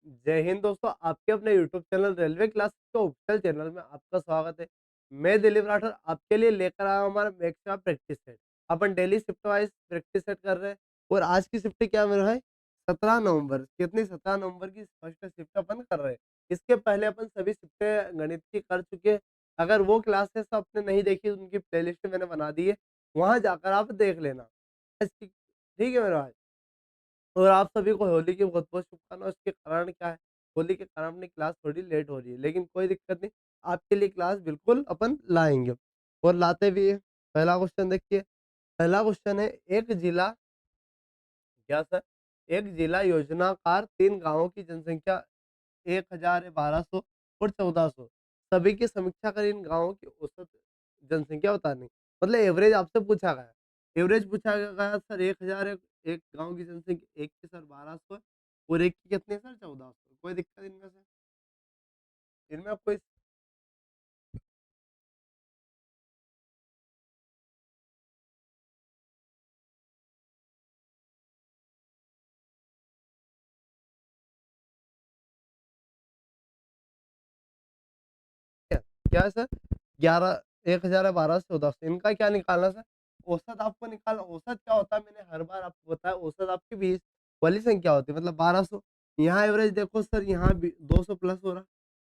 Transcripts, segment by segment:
जय हिंद दोस्तों, आपके अपने यूट्यूब चैनल रेलवे क्लास के ऑफिशियल चैनल में आपका स्वागत है। मैं दिलीप राठौर आपके लिए लेकर आया हूँ हमारा मैथ्स का प्रैक्टिस सेट। अपन daily shift wise practice set कर रहे हैं और आज की शिफ्ट क्या मेरा है 17 नवंबर। कितनी 17 नवंबर की फर्स्ट शिफ्ट अपन कर रहे हैं। इसके पहले अपन सभी शिफ्टें गणित की कर चुके हैं। अगर वो क्लासेस आपने नहीं देखी उनकी प्लेलिस्ट मैंने बना दी है, वहाँ जाकर आप देख लेना। ठीक है मेरा भाई। और आप सभी को होली की बहुत-बहुत शुभकामनाएँ। उसके कारण क्या है, होली के कारण अपनी क्लास थोड़ी लेट हो रही है, लेकिन कोई दिक्कत नहीं, आपके लिए क्लास बिल्कुल अपन लाएँगे और लाते भी हैं। पहला क्वेश्चन देखिए, पहला क्वेश्चन है एक जिला क्या सर? एक जिला योजनाकार 3 गाँवों की जनसंख्या 1000 है, 1200 और 1400 सभी की समीक्षा कर इन गाँवों की औसत जनसंख्या बतानी। मतलब एवरेज आपसे पूछा गया है। एवरेज पूछा गया सर 1000 है, एक गाँव की जनसंख्या, एक की सर 1200 है और एक की कितनी है सर 1400। कोई दिक्कत इनमें से? इनमें कोई क्या क्या है सर? 11 1000 है, 1200 1400 इनका क्या निकालना सर? औसत आपको निकालना। औसत क्या होता है मैंने हर बार आपको बताया, औसत आपकी 20 वाली संख्या होती है मतलब 1200। यहाँ एवरेज देखो सर, यहाँ भी 200 प्लस हो रहा है,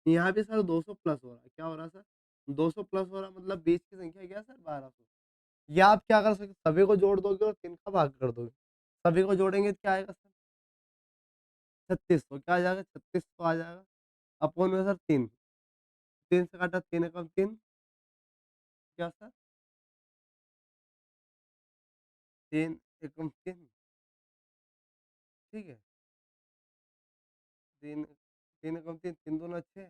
यहाँ भी सर 200 प्लस हो रहा है। क्या हो रहा है सर? 200 प्लस हो रहा है मतलब 20 की संख्या क्या है सर 1200। या आप क्या कर सकते सभी को जोड़ दोगे और 3 का भाग कर दोगे। सभी को जोड़ेंगे तो क्या आएगा सर? 3600 क्या आ जाएगा? 3600 आ जाएगा। अपोन में सर 3, 3 से काटा 3 एकम 3 क्या सर? 3 एकम 3 ठीक है। 3 3 एकम 3 3 दूना 6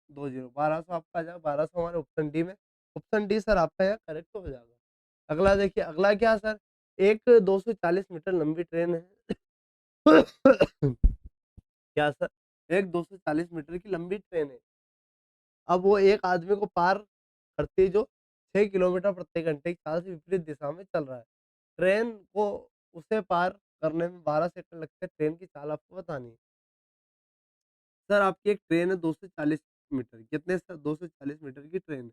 2 0 1200 आपका आ जाएगा। 1200 हमारे ऑप्शन डी में। ऑप्शन डी सर आपका यहाँ करेक्ट हो जाएगा। अगला देखिए, अगला क्या है सर? एक 240 मीटर लंबी ट्रेन है। क्या सर? एक 240 मीटर की लंबी ट्रेन है। अब वो एक आदमी को पार करती जो 6 किलोमीटर प्रति घंटे की चाल से विपरीत दिशा में चल रहा है। ट्रेन को उसे पार करने में 12 सेकंड लगते हैं। ट्रेन की चाल आपको बतानी है। सर आपकी एक ट्रेन है 240 मीटर, कितने सर 240 मीटर की ट्रेन है।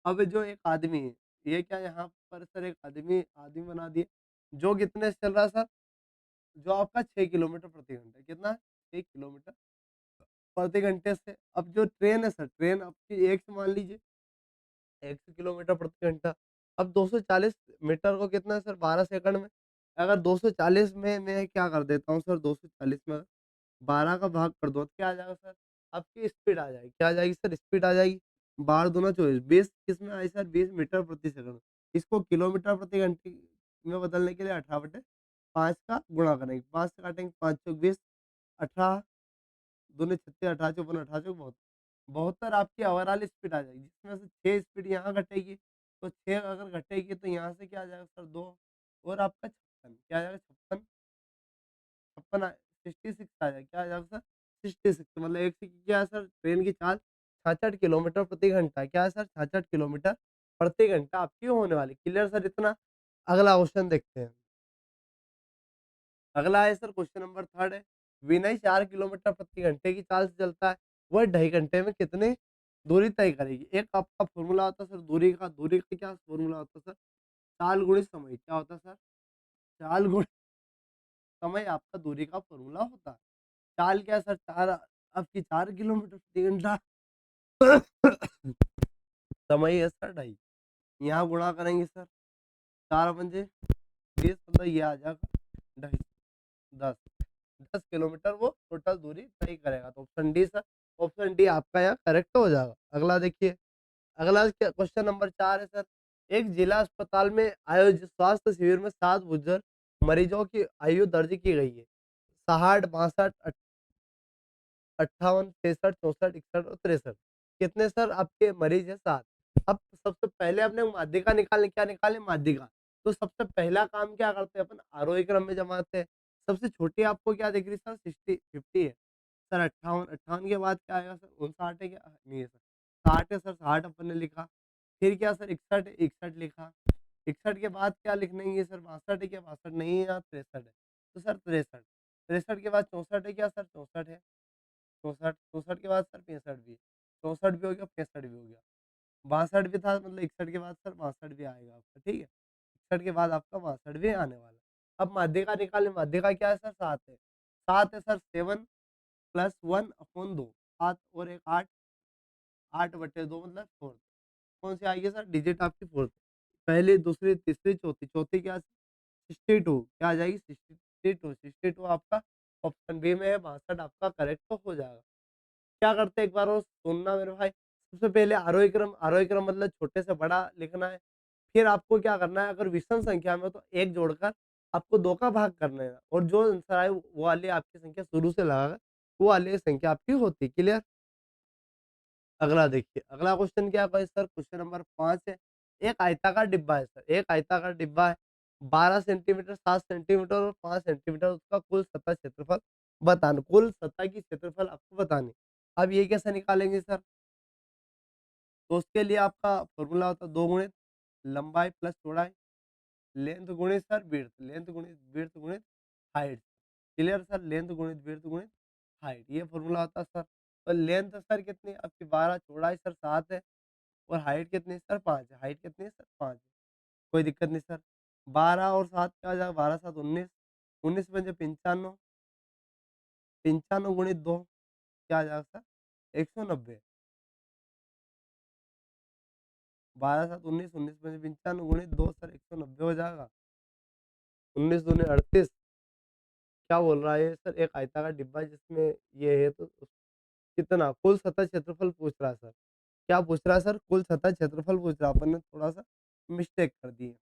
अब जो एक आदमी है, ये क्या यहाँ पर सर एक आदमी आदमी बना दिए, जो कितने से चल रहा है सर? जो आपका 6 किलोमीटर प्रति घंटा कितना है? 6 किलोमीटर प्रति घंटे से। अब जो ट्रेन है सर, ट्रेन आपकी एक से मान लीजिए 100 किलोमीटर प्रति घंटा। अब 240 मीटर को कितना है सर 12 सेकंड में। अगर 240 में मैं क्या कर देता हूँ सर, 240 में 12 का भाग कर दो तो क्या आ जाएगा सर? आपकी स्पीड आ जाएगी। क्या आ जाएगी सर? स्पीड आ जाएगी। 12 दूना 24, 20 किसमें आई सर? 20 मीटर प्रति सेकंड। इसको किलोमीटर प्रति घंटे में बदलने के लिए 18/5 का गुणा करेंगे। 5 से काटेंगे 5 चौक 20, 18 दूनी 36, 18 चौपन, 18 चौक 72 आपकी ओवरऑल स्पीड आ जाएगी, जिसमें से 6 स्पीड यहाँ घटेगी। तो 6 अगर घटेगी तो यहाँ से क्या आ जाएगा सर 2 और आपका 56 क्या आ जाएगा? 56 56 66 आ जाएगा। क्या आ जाएगा सर? 66 मतलब एक से क्या है सर? ट्रेन की चाल 66 किलोमीटर प्रति घंटा। क्या है सर? 66 किलोमीटर प्रति घंटा आपकी होने वाली। क्लियर सर इतना? अगला क्वेश्चन देखते हैं। अगला है सर क्वेश्चन नंबर 3 है। विनय 4 किलोमीटर प्रति घंटे की चाल से चलता है। वह ढाई घंटे में कितनी दूरी तय करेगी? एक आपका फ़ॉर्मूला होता है सर दूरी का क्या फ़ॉर्मूला होता है सर? चाल गुणित समय। क्या होता है सर? चाल गुणित समय आपका दूरी का फ़ॉर्मूला होता है। चाल क्या है सर? 4 आपकी 4 किलोमीटर प्रति घंटा। समय है सर ढाई। यहाँ गुणा करेंगे सर 4 पंजे 20 मतलब ये आ जाएगा ढाई 10 10 किलोमीटर वो टोटल दूरी तय करेगा। तो option D sir, option D आपका यहाँ करेक्ट हो जाएगा। अगला देखिए, अगला क्या क्वेश्चन नंबर 4 है सर। एक जिला अस्पताल में आयोजित स्वास्थ्य शिविर में 7 बुजुर्ग मरीजों की आयु दर्ज की गई है। 60, 62, 58, 63, 64, 61 और 63 कितने सर आपके मरीज हैं? 7। अब सबसे पहले अपने माध्यिका निकालने, क्या निकालें? माध्यिका। तो सबसे पहला काम क्या करते हैं अपन? आरोही क्रम में जमाते हैं। सबसे छोटी आपको क्या दिख रही है सर? 60 50 है। सर 58 58 के बाद क्या आएगा सर? 59 है क्या? नहीं है सर। 60 है सर, 60 अपन ने लिखा। फिर क्या सर? 61 है, 61 लिखा। 61 के बाद क्या लिखना है सर? 62 है क्या? 62 नहीं है, यहाँ 63 है। तो सर 63 63 के बाद 64 है क्या सर? 64 है। 64 64 के बाद सर 65 भी, 64 भी हो गया, 65 भी हो गया, 62 भी था मतलब 61 के बाद सर 62 भी आएगा आपका, ठीक है? 61 के बाद आपका 62 भी आने वाला है। अब माध्यिका निकालें, माध्यिका क्या है सर 7 है। 7 है सर 7 प्लस 1 अपॉन 2 7 और 1 8 8/2 मतलब 4 कौन-सी आएगी सर? डिजिट आपकी 4 पहली, दूसरी, तीसरी, चौथी, चौथी क्या 62 क्या आ जाएगी 62 62 आपका ऑप्शन बी में है 62 आपका करेक्ट तो हो जाएगा। क्या करते हैं एक बार और सुनना मेरे भाई, सबसे पहले आरोही क्रम मतलब छोटे से बड़ा लिखना है। फिर आपको क्या करना है अगर विषम संख्या में हो तो 1 जोड़कर आपको 2 का भाग करना है और जो आंसर आए वो वाली आपकी संख्या शुरू से लगाकर वो वाली संख्या आपकी होती है। क्लियर? अगला देखिए, अगला क्वेश्चन क्या है सर क्वेश्चन नंबर 5 है। एक आयताकार डिब्बा है सर, एक आयताकार डिब्बा है। 12 सेंटीमीटर, 7 सेंटीमीटर और 5 सेंटीमीटर उसका कुल सतह क्षेत्रफल बताना। कुल सतह की क्षेत्रफल आपको बतानी। अब ये कैसे निकालेंगे सर? तो उसके लिए आपका फ़ॉर्मूला होता है 2 गुणित लंबाई प्लस चौड़ाई, लेंथ गुणित सर विड्थ गुणित हाइट। Clear sir? लेंथ गुणित विड्थ गुणित हाइट ये फ़ॉर्मूला होता है सर। तो लेंथ सर कितनी आपकी 12 चौड़ाई सर 7 है और हाइट कितनी है सर 5 है। हाइट कितनी है सर 5 है। कोई दिक्कत नहीं सर। 12 और 7 क्या हो जाएगा 12 7 19 19 पंजे 95 95 गुणित 2 क्या आ जाएगा सर 190 12 7 19 19 पंजे 95 गुणित 2 सर 190 हो जाएगा। 19 दूनी 38 क्या बोल रहा है ये सर एक आयताकार डिब्बा है जिसमें ये है तो कितना कुल सतह क्षेत्रफल पूछ रहा है सर। क्या पूछ रहा है सर? कुल सतह क्षेत्रफल पूछ रहा है। अपन ने थोड़ा-सा मिस्टेक कर दी है।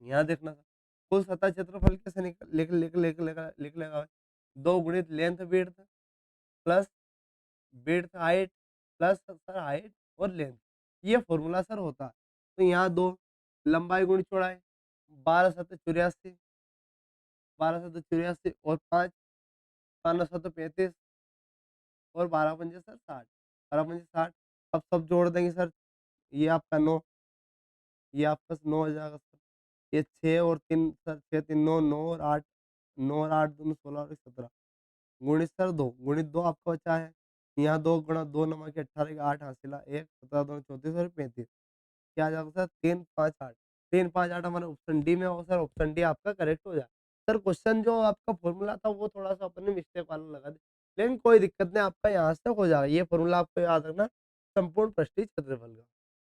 यहाँ देखना सर, कुल सतह क्षेत्रफल कैसे लिख लेगा 2 गुणित length width plus width height plus sir height और लेंथ ये फ़ॉर्मूला सर होता है। तो यहाँ 2 लंबाई गुणित चौड़ाई 12 सत्ते 84 12 सत्ते 84 और 5 5 9 सत्ते 35 और 12 पंजे सर 60 12 पंजे 60 अब सब जोड़ देंगे सर ये आपका 9 ये आपका 9 हो जाएगा सर। ये 6 और 3 सर 6 3 9 9 और 8 9 और 8 दूनी 16 और 17 गुणित सर 2 गुणित 2 आपका बचा है। यहाँ 2 गुणा 2 नमा के 18 के 8 हासिला 1 17 दूनी 34 और 35 क्या आ जाएगा सर 3 5 8 3 5 8 हमारा ऑप्शन डी में होगा सर ऑप्शन डी आपका करेक्ट हो जाए। सर क्वेश्चन जो आपका फ़ॉर्मूला था वो थोड़ा-सा अपन ने मिस्टेक वाला लगा दिया। लेकिन कोई दिक्कत नहीं आपका यहाँ से हो जाएगा। ये फ़ॉर्मूला आपको याद रखना संपूर्ण पृष्ठीय क्षेत्रफल का।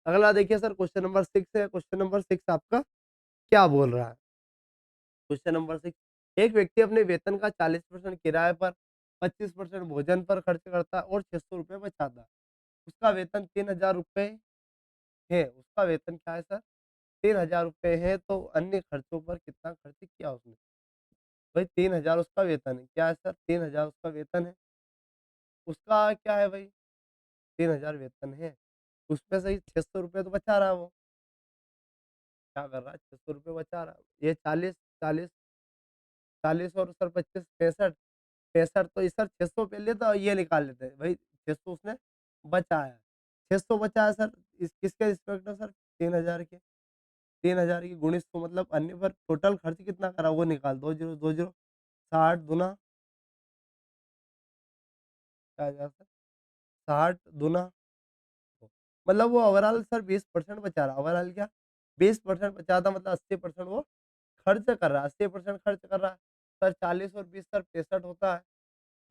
अगला देखिए सर क्वेश्चन नंबर 6 है। क्वेश्चन नंबर 6 आपका क्या बोल रहा है? क्वेश्चन नंबर 6 एक व्यक्ति अपने वेतन का 40% किराए पर, 25% भोजन पर खर्च करता है और 600 रुपए बचाता है। उसका वेतन 3000 रुपए है। उसका वेतन क्या है सर? 3000 रुपए है तो अन्य खर्चों पर कितना खर्च किया उसने? भाई 3000 उसका वेतन है। क्या है सर? 3000 उसका वेतन है। उसका क्या है भाई? 3000 वेतन है। उसमें से ही 600 रुपए तो बचा रहा है वो। क्या कर रहा है? 600 रुपए बचा रहा है। ये 40 40 40 और सर 25 65 65 तो ये सर 600 पहले तो ये निकाल लेते हैं भाई 600 उसने बचाया 600 बचा है सर इस किसके रिस्पेक्ट में सर 3000 के 3000 की गुणित 100 मतलब अन्य पर टोटल खर्च कितना करा वो निकाल 20 60 गुना क्या आ जाएगा सर 60 गुना मतलब वो ओवरऑल सर 20% बचा रहा ओवरऑल क्या 20% बचा था मतलब 80% वो खर्च कर रहा है 80% खर्च कर रहा है सर 40 और 20 सर 65 होता है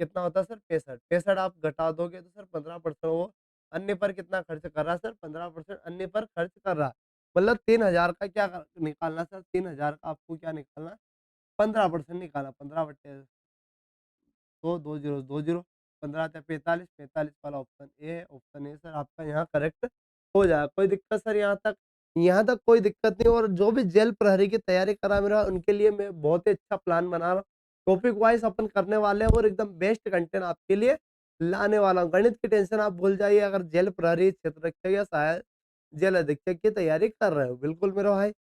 कितना होता है सर 65 65 आप घटा दोगे तो सर 15% वो अन्य पर कितना खर्च कर रहा है सर 15% अन्य पर खर्च कर रहा है मतलब 3000 का क्या निकालना सर 3000 का आपको क्या निकालना 15% निकाला 15 बटे दो दो जीरो दो जीरो 15 45 वाला ऑप्शन ए है ऑप्शन ए सर आपका यहाँ करेक्ट हो जाएगा कोई दिक्कत सर यहाँ तक कोई दिक्कत नहीं और जो भी जेल प्रहरी की तैयारी करा मेरा उनके लिए मैं बहुत ही अच्छा प्लान बना रहा हूँ टॉपिक वाइज अपन करने वाले हैं और एकदम बेस्ट कंटेंट आपके लिए लाने वाला हूँ गणित की टेंशन आप भूल जाइए अगर जेल प्रहरी क्षेत्र रक्षक या शायद जेल अधीक्षक की तैयारी कर रहे हो बिल्कुल मेरा भाई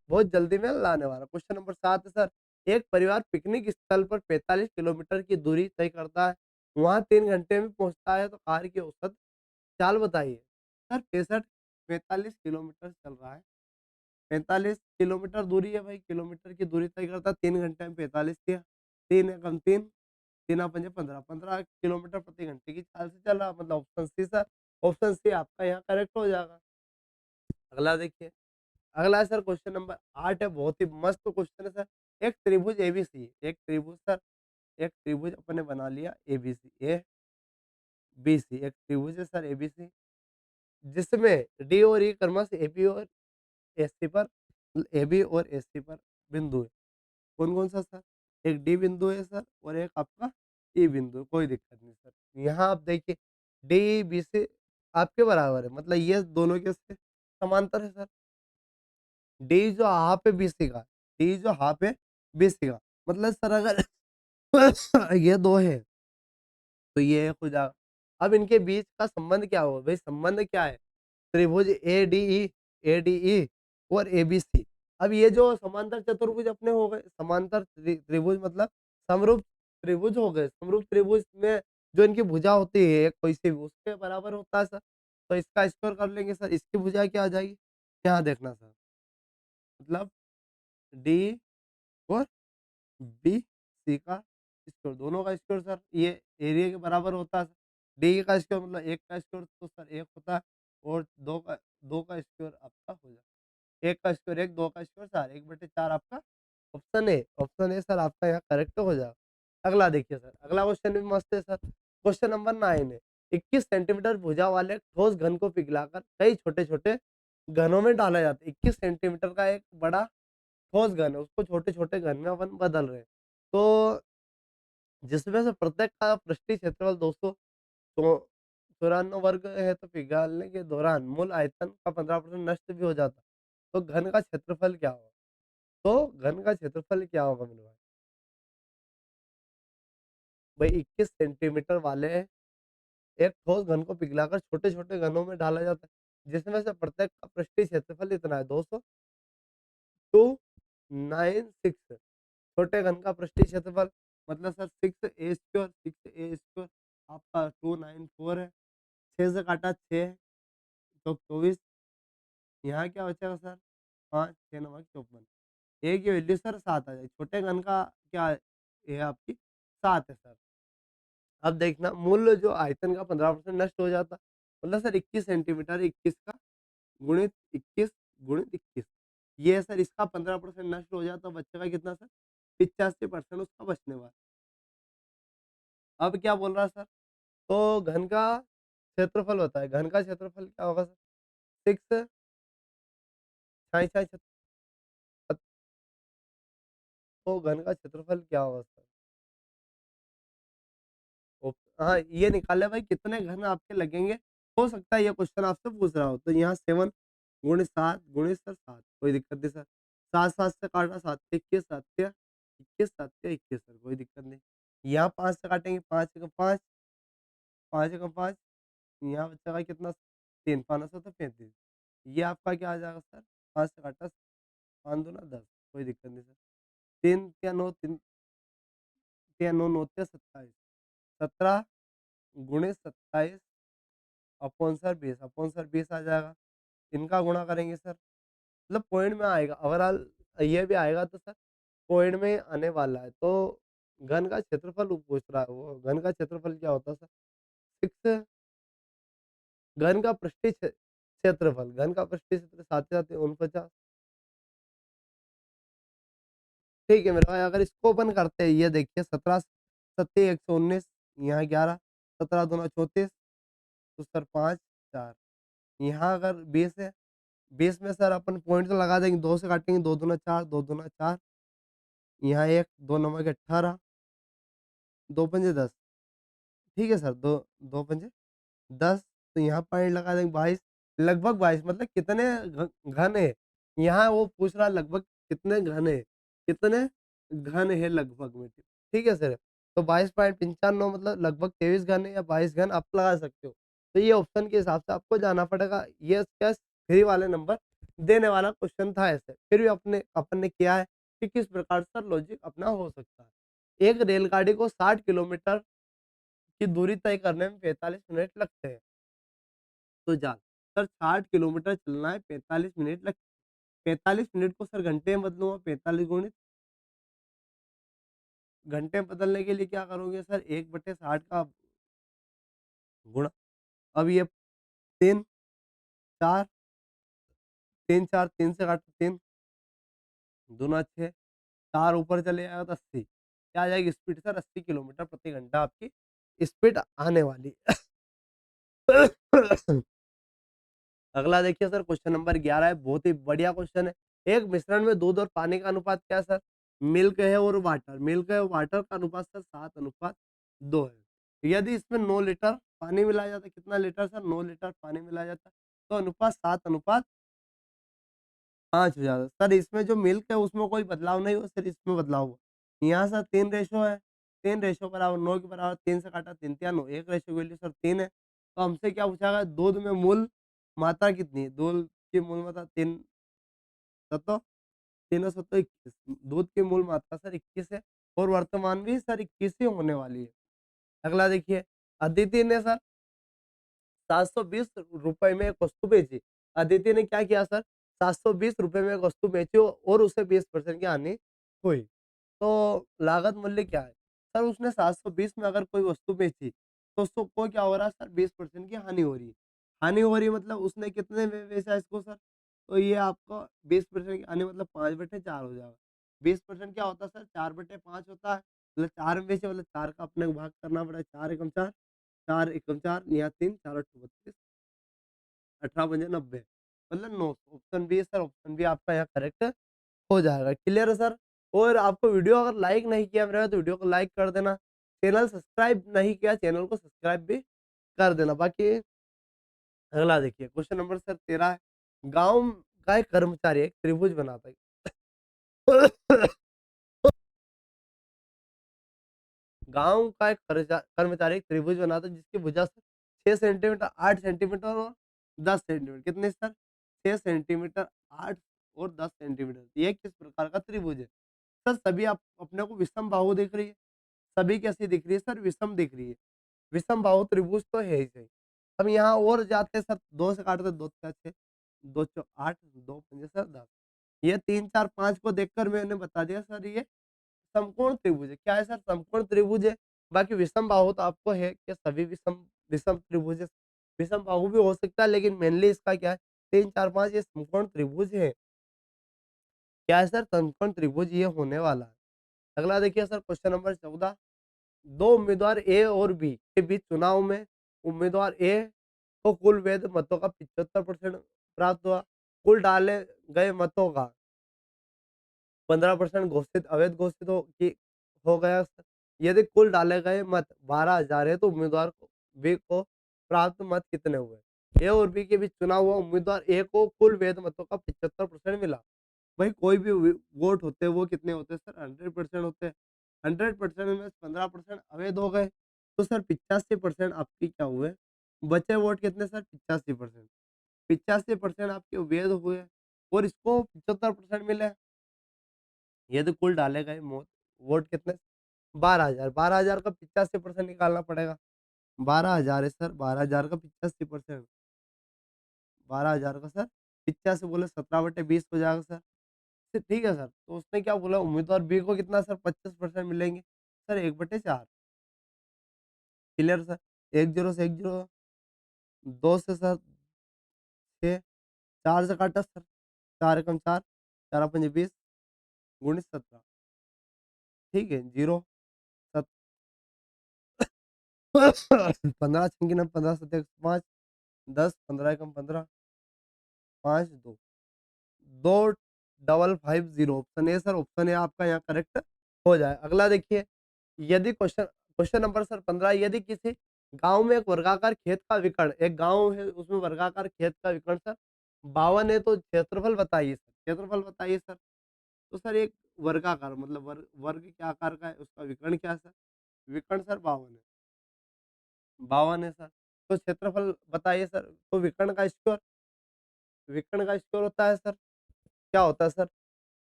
बहुत जल्दी में लाने वाला हूँ। क्वेश्चन नंबर 7 है सर एक परिवार पिकनिक स्थल पर 45 किलोमीटर की दूरी तय करता है वहां 3 घंटे में पहुंचता है तो कार की औसत चाल बताइए सर 45 किलोमीटर चल रहा है 45 किलोमीटर दूरी है भाई किलोमीटर की दूरी तय करता है 3 घंटे में 45 किया 3 एकम 3 3 पंजे 15, 15 किलोमीटर प्रति घंटे की चाल से चल रहा, मतलब option C sir, option C आपका यहाँ करेक्ट हो जाएगा। अगला देखिए, अगला है सर क्वेश्चन नंबर 8 है, बहुत ही मस्त क्वेश्चन है सर। एक त्रिभुज एबीसी, एक त्रिभुज सर, एक त्रिभुज अपन ने बना लिया एबीसी, एबीसी एक त्रिभुज है सर एबीसी, जिसमें डी और ई क्रमशः एबी और एससी पर, एबी और एससी पर बिंदु है। कौन-कौन सा सर? एक डी बिंदु है सर और एक आपका ई बिंदु है, कोई दिक्कत नहीं सर। यहाँ आप देखिए डी, बी से आपके बराबर है, मतलब ये दोनों के से समांतर है सर। डी जो हाफ है बीसी का, डी जो हाफ है बीसी का, मतलब सर अगर ये 2 है, तो ये एक हो जाएगा। अब इनके बीच का संबंध क्या होगा? भई संबंध क्या है? त्रिभुज एडीई, एडीई और एबीसी। अब ये जो समांतर चतुर्भुज अपने हो गए, समांतर त्रिभुज मतलब समरूप त्रिभुज हो गए। समरूप त्रिभुज में जो इनकी भुजा होती है एक कोई सी भी, उसके बराबर होता है सर। तो इसका स्क्वायर कर लेंगे सर, इसकी भुजा क्या आ जाएगी? यहाँ देखना सर, मतलब डी और बी, सी का स्क्वायर, दोनों का स्क्वायर सर ये एरिया के बराबर होता है। डी का स्क्वायर मतलब 1 का स्क्वायर तो सर 1 होता है और 2 का स्क्वायर आपका हो जाता है। 1 का स्क्वायर 1, 2 का स्क्वायर 4, 1/4 आपका ऑप्शन ए सर आपका यहाँ करेक्ट हो जाएगा। अगला देखिए सर, अगला क्वेश्चन भी मस्त है सर। क्वेश्चन नंबर 9 है। 21 सेंटीमीटर भुजा वाले ठोस घन को पिघलाकर कई छोटे-छोटे घनों में डाला जाता है। 21 सेंटीमीटर का एक बड़ा ठोस घन है, उसको छोटे-छोटे घन में अपन बदल रहे हैं। तो जिसमें से प्रत्येक का पृष्ठीय क्षेत्रफल 200 तो 94 वर्ग है, तो पिघालने के दौरान मूल आयतन का 15% नष्ट भी हो जाता। तो घन का क्षेत्रफल क्या होगा? तो घन का क्षेत्रफल क्या होगा मेरे भाई? भाई 21 सेंटीमीटर वाले एक ठोस घन को पिघलाकर छोटे-छोटे घनों में ढाला जाता है, जिसमें से प्रत्येक का पृष्ठीय क्षेत्रफल इतना है 296 छोटे घन का पृष्ठीय क्षेत्रफल, मतलब सर 6a² आपका 294 है। 6 से काटा 6 तो 24, यहाँ क्या बचेगा सर? 5, 6 नमक 54, ए की वैल्यू सर 7 आ जाएगी। छोटे घन का क्या है? ये आपकी 7 है सर। अब देखना मूल जो आयतन का 15% नष्ट हो जाता, मतलब सर 21 सेंटीमीटर 21 का गुणित 21 गुणित 21, ये सर इसका 15% नष्ट हो जाता, बचेगा कितना सर? 85% उसका बचने वाला। अब क्या बोल रहा है सर? तो घन का क्षेत्रफल होता है, घन का क्षेत्रफल क्या होगा सर? 6 छाई छाई छत छत तो घन का क्षेत्रफल क्या होगा सर? हाँ, ये निकाले भाई कितने घन आपके लगेंगे? हो सकता है ये क्वेश्चन आपसे पूछ रहा हो, तो यहाँ 7 गुणित 7 गुणित सर 7 कोई दिक्कत नहीं सर। 7 7 से काटा 7 से 21 7 से 21 7 से 21 सर कोई दिक्कत नहीं। यहाँ 5 से काटेंगे 5 एकम 5, 5 एकम 5, यहाँ बचेगा कितना? 3 5 तो 35, ये आपका क्या आ जाएगा सर? 5 से काटा 5 दूना 10 कोई दिक्कत नहीं सर। 3 या 9 3 या 9 9 या 27, 17 गुणित 27 अपॉन सर 20 आ जाएगा। इनका गुणा करेंगे सर, मतलब पॉइंट में आएगा, ओवरऑल ये भी आएगा तो सर पॉइंट में आने वाला है। तो घन का क्षेत्रफल वो पूछ रहा है, वो घन का क्षेत्रफल क्या होता है सर? 6 घन का पृष्ठीय क्षेत्रफल, घन का पृष्ठीय क्षेत्र 7 49, ठीक है मेरे भाई। अगर इसको ओपन करते हैं, ये देखिए 17 सत्ते 119, यहाँ 11, 17 दूना 34, तो सर 5 4, यहाँ अगर 20 है, 20 में सर अपन पॉइंट तो लगा देंगे, 2 से काटेंगे 2 दूना 4, 2 दूना 4, यहाँ 1, 2 नमक 18, 2 पंजे 10, ठीक है सर, 2 पंजे 10, तो यहाँ पॉइंट लगा देंगे 22, लगभग 22 मतलब कितने घन है? यहाँ वो पूछ रहा है लगभग कितने घन है? कितने घन है लगभग में, ठीक है सर। तो 22.95 मतलब लगभग 23 घन है या 22 घन आप लगा सकते हो। तो ये ऑप्शन के हिसाब से आपको जाना पड़ेगा। ये क्या फ्री वाले नंबर देने वाला क्वेश्चन था ऐसे। फिर भी अपने अपन ने किया है कि किस प्रकार से लॉजिक अपना हो सकता है। एक रेलगाड़ी को 60 किलोमीटर की दूरी तय करने में 45 मिनट लगते हैं। तो जान सर 60 किलोमीटर चलना है 45 मिनट लग 45 मिनट को सर घंटे में बदलूँगा 45 गुणित घंटे बदलने के लिए क्या करोगे सर, 1/60 का गुणा। अब ये 3, 4, 3, 4, 3 से काटो 3 दूना 6, 4 ऊपर चले जाएगा तो 80। क्या आ जाएगी स्पीड सर, 80 किलोमीटर प्रति घंटा आपकी स्पीड आने वाली। अगला देखिए सर, क्वेश्चन नंबर 11 है, बहुत ही बढ़िया क्वेश्चन है। एक मिश्रण में दूध और पानी का अनुपात क्या है सर? मिल्क है और वाटर, मिल्क है और वाटर का अनुपात सर 7:2 है। यदि इसमें 9 लीटर पानी मिलाया जाता है, कितना लीटर सर? 9 लीटर पानी मिलाया जाता है, तो अनुपात 7:5 हो जाता है। सर इसमें जो मिल्क है उसमें कोई बदलाव नहीं हुआ, सिर्फ इसमें बदलाव हुआ। यहाँ सर 3 रेशो है, 3 रेशो बराबर 9 के बराबर 3 से काटा 3 तिया 9, 1 रेशो की वैल्यू सर 3 है। तो हमसे क्या पूछा गया, दूध में मूल मात्रा कितनी है? दूध की मूल मात्रा 3 सत्तो 3 सत्तो 21, दूध की मूल मात्रा सर 21 है और वर्तमान भी सर 21 ही होने वाली है। अगला देखिए, अदिति ने सर 720 रुपए में एक वस्तु बेची। अदिति ने क्या किया सर, 720 रुपए में एक वस्तु बेची और उसे 20% की हानि हुई। तो लागत मूल्य क्या है? सर उसने 720 में अगर कोई वस्तु बेची, तो उसको क्या हो रहा है सर, 20% की हानि हो रही है। हानि हो रही है मतलब उसने कितने में बेचा इसको सर? तो ये आपको 20% की हानि मतलब 5/4 हो जाएगा। 20% क्या होता है सर? 4/5 होता है। मतलब 4 में बेचे मतलब 4 का अपने को भाग करना पड़ेगा, 4 एकम 4, 4 एकम 4 यहाँ 3, 4 अट्ठू 32, 18 पंजे 90 मतलब 900। ऑप्शन बी है सर, ऑप्शन बी आपका यहाँ करेक्ट हो जाएगा। क्लियर है सर? और आपको वीडियो अगर लाइक नहीं किया मेरा तो वीडियो को लाइक कर देना। चैनल सब्सक्राइब नहीं किया, चैनल को सब्सक्राइब भी कर देना। बाकी अगला देखिए, क्वेश्चन नंबर सर 13 है। गाँव का एक कर्मचारी एक त्रिभुज बनाता है। गाँव का एक कर्मचारी एक त्रिभुज बनाता है जिसकी भुजा सर 6 सेंटीमीटर, 8 सेंटीमीटर और 10 सेंटीमीटर। कितने सर? 6 सेंटीमीटर, 8 और 10 सेंटीमीटर। ये किस प्रकार का त्रिभुज है? सर सभी आप अपने को विषम बाहु दिख रही है। सभी कैसी दिख रही है सर? विषम दिख रही है। विषम बाहु त्रिभुज तो है ही सही। अब यहाँ और जाते हैं सर, 2 से काटते 2 तिया 6, 2 चौ 8, 2 पंजे सर 10। ये 3, 4, 5 को देखकर मैंने बता दिया सर ये समकोण त्रिभुज है। क्या है सर? समकोण त्रिभुज है। बाकी विषम बाहु तो आपको है कि सभी विषम विषम त्रिभुज है। विषम बाहु भी हो सकता है लेकिन मेनली इसका क्या है, 3, 4, 5 ये समकोण त्रिभुज है। क्या है सर? समकोण त्रिभुज ये होने वाला है। अगला देखिए सर, क्वेश्चन नंबर 14। 2 उम्मीदवार ए और बी के बीच चुनाव में उम्मीदवार ए को कुल वैध मतों का 75% प्राप्त हुआ। कुल डाले गए मतों का 15% घोषित अवैध घोषित हो गया। यदि कुल डाले गए मत 12,000 है तो उम्मीदवार को बी को प्राप्त मत कितने हुए? ए और बी के बीच चुनाव हुआ, उम्मीदवार ए को कुल वैध मतों का 75% मिला। भाई कोई भी वोट होते हैं वो कितने होते हैं सर? 100% होते हैं। 100% में 15% अवैध हो गए, तो सर 85% आपकी क्या हुए? बचे वोट कितने सर? 85%। 85% आपके वैध हुए और इसको 75% मिले। ये तो कुल डाले गए वोट कितने? 12,000। 12,000 का 85% निकालना पड़ेगा। 12,000 है सर, 12,000 का 85%, 12,000 का सर 85 बोले 17/20 हो जाएगा सर। ठीक है सर। तो उसने क्या बोला, उम्मीदवार बी को कितना सर 25% मिलेंगे? सर 1/4। Clear sir? 1 0 से 1 0, 2 से सर 6, 4 से काटा सर, 4 एकम 4, 4 पंजे 20, गुणित 17। ठीक है, 0 सत 15 छंगी ना 15 सत्ते 5, 10, 15 एकम 15, 5 2, 2,550 option A sir, option A आपका यहाँ करेक्ट हो जाए। अगला देखिए, यदि क्वेश्चन क्वेश्चन नंबर सर 15, यदि किसी गांव में एक वर्गाकार खेत का विकर्ण, एक गांव है उसमें वर्गाकार खेत का विकर्ण सर 52 है, तो क्षेत्रफल बताइए सर, क्षेत्रफल बताइए सर। तो सर एक वर्गाकार मतलब वर्ग के आकार का है, उसका विकर्ण क्या है सर? विकर्ण सर 52 है, 52 है सर। तो क्षेत्रफल बताइए सर। तो विकर्ण का स्क्वायर होता है सर, क्या होता है सर?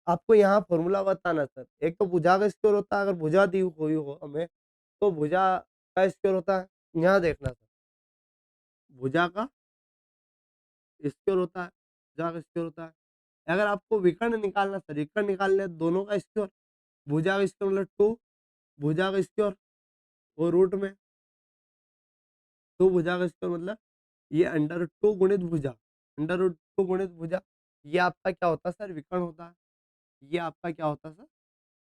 आपको यहाँ फ़ॉर्मूला बताना है सर। एक तो भुजा का स्क्वायर होता है, अगर भुजा दी हुई हो हमें, तो भुजा का स्क्वायर होता है। यहाँ देखना सर, भुजा का स्क्वायर होता है, भुजा का स्क्वायर होता है। अगर आपको विकर्ण निकालना सर, विकर्ण निकालना है दोनों का स्क्वायर, भुजा का स्क्वायर मतलब 2, भुजा का स्क्वायर और रूट में 2 भुजा का स्क्वायर मतलब ये अंडर रूट 2 गुणित भुजा, अंडर रूट 2 गुणित भुजा, ये आपका क्या होता है सर? विकर्ण होता है। ये आपका क्या होता है सर?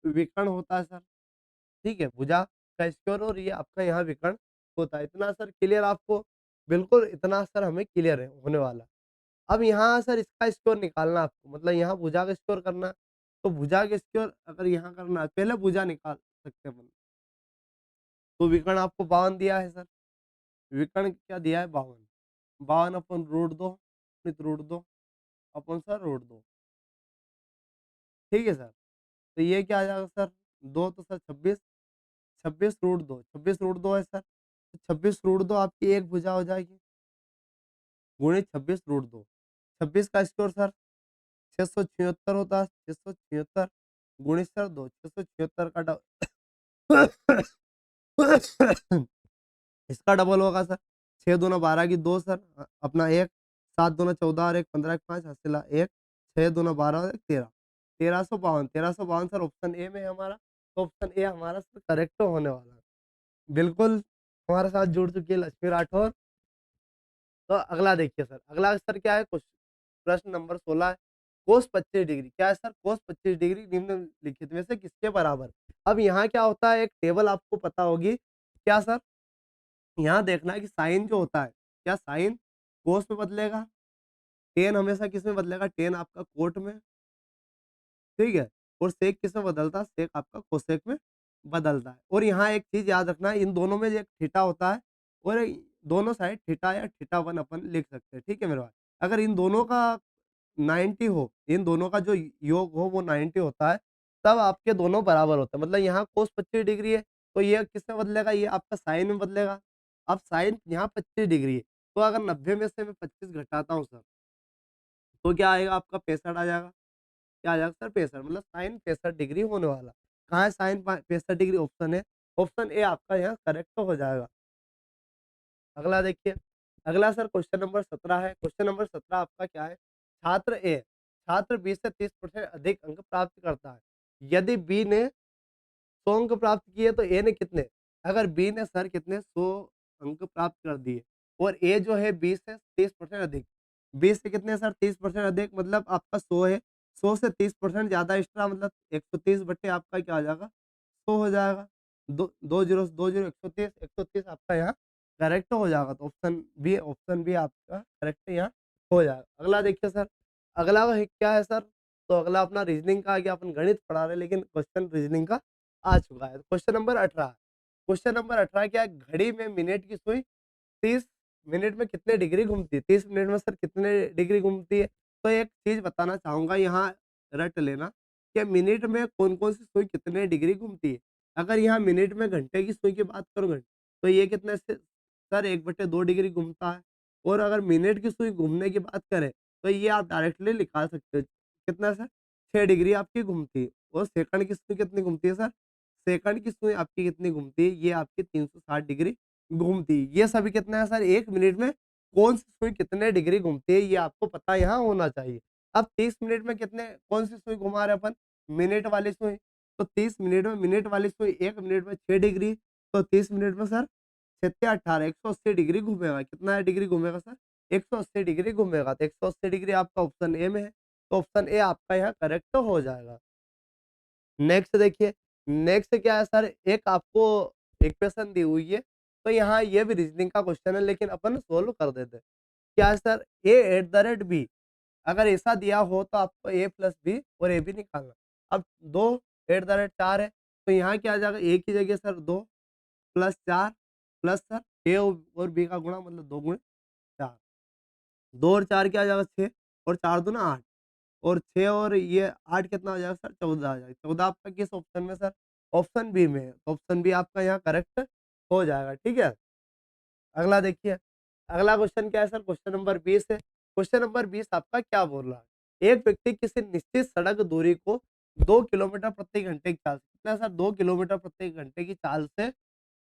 विकर्ण होता है सर, ठीक है? भुजा का स्क्वायर और ये आपका यहाँ विकर्ण होता है। इतना सर क्लियर आपको? बिल्कुल इतना सर हमें क्लियर है होने वाला। अब यहाँ सर इसका स्क्वायर निकालना आपको, मतलब यहाँ भुजा का स्क्वायर करना है, तो भुजा का स्क्वायर अगर यहाँ करना है, पहले भुजा निकाल सकते हैं अपन। तो विकर्ण आपको 52 दिया है सर, विकर्ण क्या दिया है? 52। 52 अपन रूट 2 विथ रूट 2 अपन सर रूट 2, ठीक है सर? तो ये क्या आ जाएगा सर? 2 तो सर 26, 26 रूट 2, 26 रूट 2 है सर, तो 26 रूट 2 आपकी एक भुजा हो जाएगी, गुणित 26 रूट 2। 26 का स्क्वायर सर 676 होता है, 676 गुणित सर 2, 676 का इसका डबल होगा सर, 6 दूना 12 की 2 सर, अपना 1, 7 दूना 14 और 1 15 की 5 हासिला 1, 6 दूना 12 और 1 13, 1352, 1352 सर ऑप्शन ए में है हमारा, तो ऑप्शन ए हमारा सर करेक्ट होने वाला है। बिल्कुल हमारे साथ जुड़ चुकी है लक्ष्मी राठौर। तो अगला देखिए सर, अगला सर क्या है? प्रश्न नंबर 16 है, कोस 25 डिग्री क्या है सर? कोस 25 डिग्री निम्नलिखित में से किसके बराबर? अब यहाँ क्या होता है, एक टेबल आपको पता होगी, क्या सर? यहाँ देखना है कि साइन जो होता है, क्या साइन कोस में बदलेगा? टेन हमेशा किस में बदलेगा? टेन आपका कोट में, ठीक है? और सेक किस में बदलता है? सेक आपका कोसेक में बदलता है। और यहाँ एक चीज़ याद रखना है, इन दोनों में जो एक थीटा होता है और दोनों साइड थीटा या थीटा 1 अपन लिख सकते हैं, ठीक है मेरे भाई? अगर इन दोनों का 90 हो, इन दोनों का जो योग हो वो 90 होता है, तब आपके दोनों बराबर होते हैं। मतलब यहाँ कोस 25 डिग्री है, तो ये किसमें बदलेगा? ये आपका साइन में बदलेगा। अब साइन यहाँ 25 डिग्री है, तो अगर 90 में से मैं 25 घटाता हूँ सर, तो क्या आएगा आपका? 65 आ जाएगा। क्या आ जाएगा सर? 65 मतलब साइन 65 डिग्री होने वाला। कहाँ है साइन 65 डिग्री? ऑप्शन है, ऑप्शन ए आपका यहाँ करेक्ट हो जाएगा। अगला देखिए, अगला सर क्वेश्चन नंबर 17 है। क्वेश्चन नंबर 17 आपका क्या है? छात्र ए, छात्र 20 से 30% अधिक अंक प्राप्त करता है। यदि बी ने 100 अंक प्राप्त किए तो ए ने कितने? अगर बी ने सर कितने 100 अंक प्राप्त कर दिए और ए जो है 20 से 30% अधिक, 20 से कितने सर 30% अधिक, मतलब आपका 100 है, 100 से 30% ज़्यादा एक्स्ट्रा, मतलब 130 बटे आपका क्या आ जाएगा? 100 हो जाएगा। दो 2 जीरो 130, 130 आपका यहाँ करेक्ट हो जाएगा। तो ऑप्शन बी आपका करेक्ट यहाँ हो जाएगा। अगला देखिए सर, अगला है क्या है सर? तो अगला अपना रीजनिंग का आ गया, अपन गणित पढ़ा रहे हैं लेकिन क्वेश्चन रीजनिंग का आ चुका है। क्वेश्चन नंबर 18, क्वेश्चन नंबर 18 क्या है? घड़ी में मिनट की सुई 30 मिनट में कितने डिग्री घूमती है? 30 मिनट में सर कितने डिग्री घूमती है? तो एक चीज़ बताना चाहूँगा, यहाँ रट लेना कि मिनट में कौन-कौन सी सुई कितने डिग्री घूमती है। अगर यहाँ मिनट में घंटे की सुई की बात करूँ तो ये कितने से सर 1/2 डिग्री घूमता है। और अगर मिनट की सुई घूमने की बात करें तो ये आप डायरेक्टली निकाल सकते हो। कितना सर? 6 डिग्री आपकी घूमती है। और सेकंड की सुई कितनी घूमती है सर? सेकंड की सुई आपकी कितनी घूमती है? ये आपकी 360 डिग्री घूमती है। ये सभी कितना है सर? 1 मिनट में कौन-सी सुई कितने डिग्री घूमती है, ये आपको पता यहाँ होना चाहिए। अब 30 मिनट में कितने कौन-सी सुई घुमा रहे हैं अपन? मिनट वाली सुई। तो 30 मिनट में मिनट वाली सुई 1 मिनट में 6 डिग्री, तो 30 मिनट में सर 6 18 180 डिग्री घूमेगा। कितना डिग्री घूमेगा सर? 180 डिग्री घूमेगा। तो 180 डिग्री आपका ऑप्शन ए में है। तो ऑप्शन ए आपका यहाँ करेक्ट हो जाएगा। नेक्स्ट देखिए, नेक्स्ट क्या है सर? एक आपको इक्वेशन दी हुई है, तो यहाँ ये भी रीजनिंग का क्वेश्चन है लेकिन अपन सोल्व कर देते हैं। क्या है sir? A at the rate B, अगर ऐसा दिया हो तो आपको ए प्लस बी और ए बी निकालना। अब 2 एट द रेट 4 है, तो यहाँ क्या आ जाएगा? ए की जगह सर 2 प्लस 4 प्लस सर ए और बी का गुणा, मतलब 2 गुणे 4, 2 और 4 क्या आ जाएगा? 6 और 4 दूना 8, और 6 और ये 8 कितना आ जाएगा सर? 14 आ जाएगा। 14 आपका किस ऑप्शन में सर? ऑप्शन बी में है। तो ऑप्शन बी आपका यहाँ करेक्ट हो जाएगा, ठीक है? अगला देखिए, अगला क्वेश्चन क्या है सर? क्वेश्चन नंबर 20 है। क्वेश्चन नंबर 20 आपका क्या बोल रहा है? एक व्यक्ति किसी निश्चित सड़क दूरी को 2 किलोमीटर प्रति घंटे की चाल से, कितना सर? 2 किलोमीटर प्रति घंटे की चाल से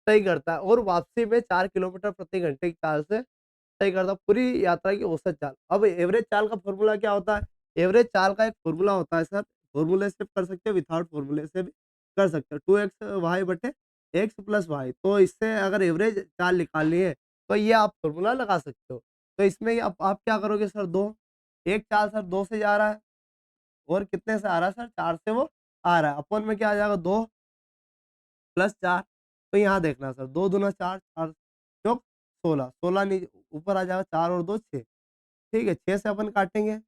तय करता है और वापसी में 4 किलोमीटर प्रति घंटे की चाल से तय करता है, पूरी यात्रा की औसत चाल। अब एवरेज चाल का फ़ॉर्मूला क्या होता है? एवरेज चाल का एक फ़ॉर्मूला होता है सर, फ़ॉर्मूले से कर सकते हैं, विथआउट फ़ॉर्मूले से भी कर सकते हो 2x वाई बटे एक्स प्लस वाई। तो इससे अगर एवरेज चाल निकालनी है तो ये आप फॉर्मूला लगा सकते हो। तो इसमें आप क्या करोगे सर, 2 एक चाल सर 2 से जा रहा है और कितने से आ रहा है सर, 4 से वो आ रहा है। अपन में क्या आ जाएगा, 2 प्लस 4। तो यहाँ देखना सर, 2 दूना 4, 4 चौक 16, 16 नी ऊपर आ जाएगा, 4 और 2 6। ठीक है, 6 से अपन काटेंगे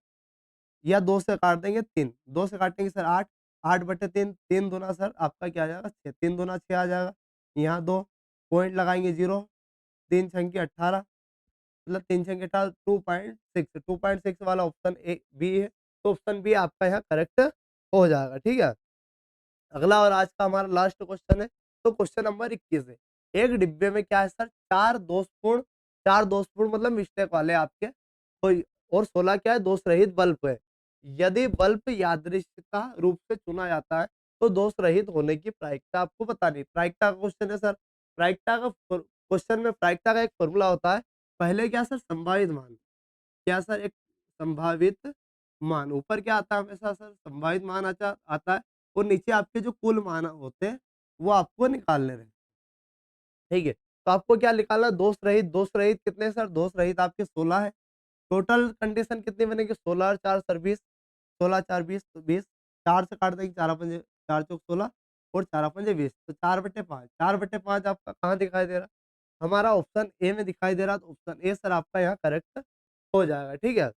या 2 से काट देंगे 3, 2 से काटेंगे सर 8, 8 बटे 3, 3 दूना सर आपका क्या आ जाएगा 6, 3 दूना 6 आ जाएगा। यहाँ 2 पॉइंट लगाएँगे 0, 3 छंके 18, मतलब 3 छंके 18 2.6, 2.6 वाला ऑप्शन ए बी है। तो ऑप्शन बी आपका यहाँ करेक्ट हो जाएगा, ठीक है। अगला और आज का हमारा लास्ट क्वेश्चन है, तो क्वेश्चन नंबर 21 है। एक डिब्बे में क्या है सर, 4 दोषपूर्ण मतलब मिस्टेक वाले आपके कोई, और 16 क्या है, दोष रहित बल्ब है। यदि बल्ब यादृच्छिकता रूप से चुना जाता है तो दोष रहित होने की प्रायिकता आपको बतानी है। प्रायिकता का क्वेश्चन है सर। प्रायिकता का क्वेश्चन में प्रायिकता का एक फॉर्मूला होता है। पहले क्या सर, संभावित मान, क्या सर, एक संभावित मान, ऊपर क्या आता है हमेशा सर, संभावित मान आता है, और नीचे आपके जो कुल मान होते हैं वो आपको निकालने हैं। ठीक है, तो आपको क्या निकालना, दोष रहित। दोष रहित कितने सर, दोष रहित आपके 16 है। टोटल कंडीशन कितनी बनेगी, 16 और 4 सर 20, 16 4 20 तो 20, 4 से काट देंगे, 4 पंजे 4 चौक 16 और 4 पंजे 20, तो 4/5, 4/5 आपका कहाँ दिखाई दे रहा है, हमारा ऑप्शन ए में दिखाई दे रहा है। तो ऑप्शन ए सर आपका यहाँ करेक्ट हो जाएगा, ठीक है।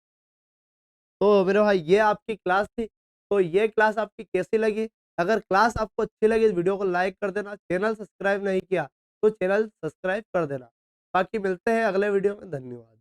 तो मेरे भाई ये आपकी क्लास थी। तो ये क्लास आपकी कैसी लगी? अगर क्लास आपको अच्छी लगी तो वीडियो को लाइक कर देना, चैनल सब्सक्राइब नहीं किया तो चैनल सब्सक्राइब कर देना। बाकी मिलते हैं अगले वीडियो में, धन्यवाद।